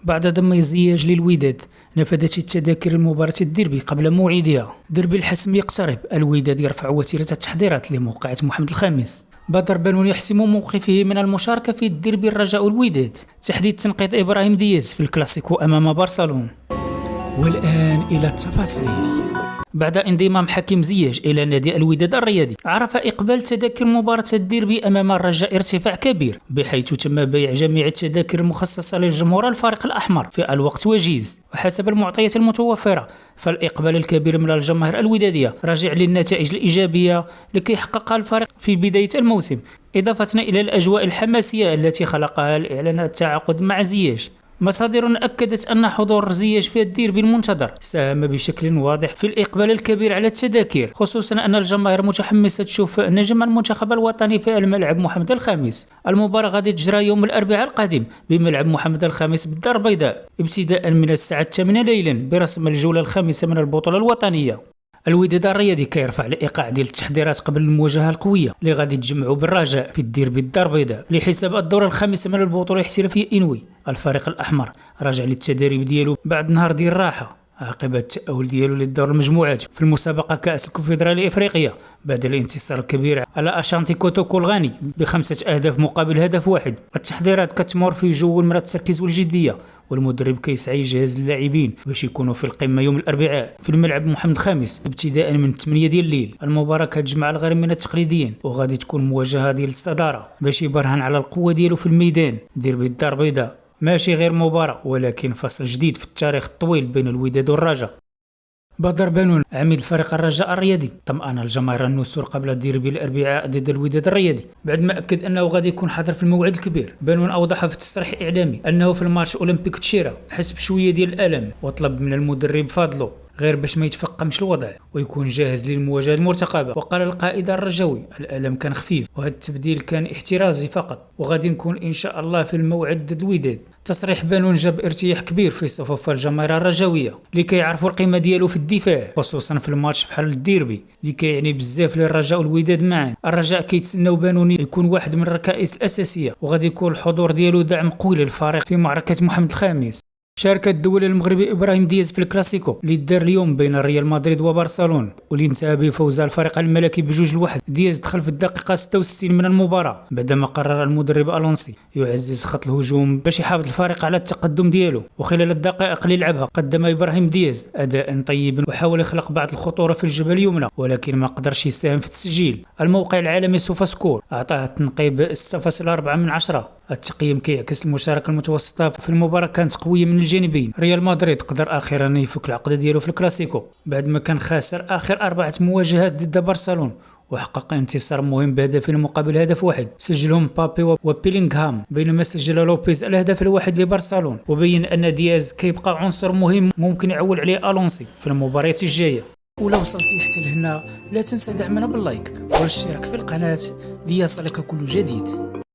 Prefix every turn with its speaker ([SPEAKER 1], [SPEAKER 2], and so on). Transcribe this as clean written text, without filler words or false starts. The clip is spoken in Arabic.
[SPEAKER 1] بعد ضم زياج للوداد نفذت التذاكر المباراة الديربي قبل موعدها. ديربي الحسم يقترب، الوداد يرفع وتيرة التحضيرات لموقعة محمد الخامس. بدر بنون يحسم موقفه من المشاركة في الديربي الرجاء الوداد، تحديد تنقيط إبراهيم دياز في الكلاسيكو أمام برشلونة. والآن إلى التفاصيل. بعد انضمام حكيم زياج إلى نادي الوداد الرياضي، عرف إقبال تذاكر مباراة الديربي أمام الرجاء ارتفاع كبير، بحيث تم بيع جميع التذاكر المخصصة للجمهور الفريق الأحمر في الوقت وجيز. وحسب المعطيات المتوفرة، فالإقبال الكبير من الجماهير الودادية راجع للنتائج الإيجابية التي حققها الفريق في بداية الموسم، إضافة إلى الأجواء الحماسية التي خلقها الإعلان التعاقد مع زياج. مصادر أكدت أن حضور زياج في الديربي المنتظر ساهم بشكل واضح في الإقبال الكبير على التذاكر، خصوصا أن الجماهير متحمسة تشوف نجم المنتخب الوطني في الملعب محمد الخامس. المباراة غادي تجرى يوم الأربعاء القادم بملعب محمد الخامس بالدار البيضاء، ابتداء من الساعة 8 ليلا برسم الجولة الخامسة من البطولة الوطنية. الوداد الرياضي كيرفع الإيقاع ديال التحضيرات قبل المواجهة القوية اللي غادي تجمعوا بالرجاء في الديربي الدار البيضاء لحساب الدور الخامس من البطولة الاحترافية إنوي. الفريق الأحمر راجع للتدريب ديالو بعد نهار ديال الراحة عقب التأهل ديالو للدور المجموعات في المسابقة كأس الكونفدرالية إفريقيا بعد الانتصار الكبير على أشانتي كوتوكو الغاني ب5 أهداف مقابل هدف واحد. التحضيرات كتمر في جو من التركيز والجدية، والمدرب كيسعى يجهز اللاعبين باش يكونوا في القمة يوم الأربعاء في الملعب محمد الخامس ابتداء من 8 ديال الليل. المباراة كتجمع الغريمين التقليديين وغادي تكون مواجهة ديال الصدارة باش يبرهن على القوة ديالو في الميدان. ديربي الدار البيضاء ماشي غير مباراة، ولكن فصل جديد في التاريخ الطويل بين الوداد والرجاء. بدر بنون عميد الفريق الرجاء الرياضي طمأن الجماهير النسور قبل الديربي الأربعاء ضد الوداد الرياضي بعد ما أكد أنه غادي يكون حاضر في الموعد الكبير. بنون أوضح في تصريح إعلامي أنه في الماتش أولمبيك تشيرا حس بشوية ديال الألم، وطلب من المدرب فاضلو غير باش ما يتفقمش الوضع ويكون جاهز للمواجهة المرتقبة. وقال القائد الرجاوي الألم كان خفيف وهذا التبديل كان احترازي فقط، وغادي نكون إن شاء الله في الموعد ضد الوداد. تصريح بنون جاب ارتياح كبير في صفوف الجماهير الرجاوية اللي كيعرفوا القيمة ديالو في الدفاع، خصوصا في الماتش بحال الديربي اللي كيعني بزاف للرجاء والوداد معا. الرجاء كيتسناو بنون يكون واحد من الركائز الأساسية، وغادي يكون الحضور ديالو دعم قوي للفريق في معركة محمد الخامس. شارك الدولي المغربي إبراهيم دياز في الكلاسيكو اللي دار اليوم بين ريال مدريد وبرشلونة واللي انتهى بفوز الفريق الملكي ب2-1. دياز دخل في الدقيقة 66 من المباراة بعدما قرر المدرب ألونسي يعزز خط الهجوم باش يحافظ الفريق على التقدم ديالو. وخلال الدقائق اللي لعبها قدم إبراهيم دياز أداء طيب وحاول يخلق بعض الخطورة في الجبهة اليمنى، ولكن ما قدرش يساهم في التسجيل. الموقع العالمي سوفا سكور أعطاه التنقيب 6.4 من 10. التقييم كيعكس المشاركة المتوسطة في المباراة كانت قوية من الجانبين. ريال مدريد قدر أخيرا يفك العقدة ديالو في الكلاسيكو بعد ما كان خاسر آخر 4 مواجهات ضد برشلونة، وحقق انتصار مهم بهدفين مقابل هدف واحد سجلهم بابي وبيلينغهام، بينما سجل لوبيز الهدف الواحد لبرشلونة. وبين أن دياز كيبقى عنصر مهم ممكن يعول عليه ألونسي في المباريات الجاية. ولو وصلتي حتى لهنا لا تنسى دعمنا باللايك والاشتراك في القناة ليصلك كل جديد.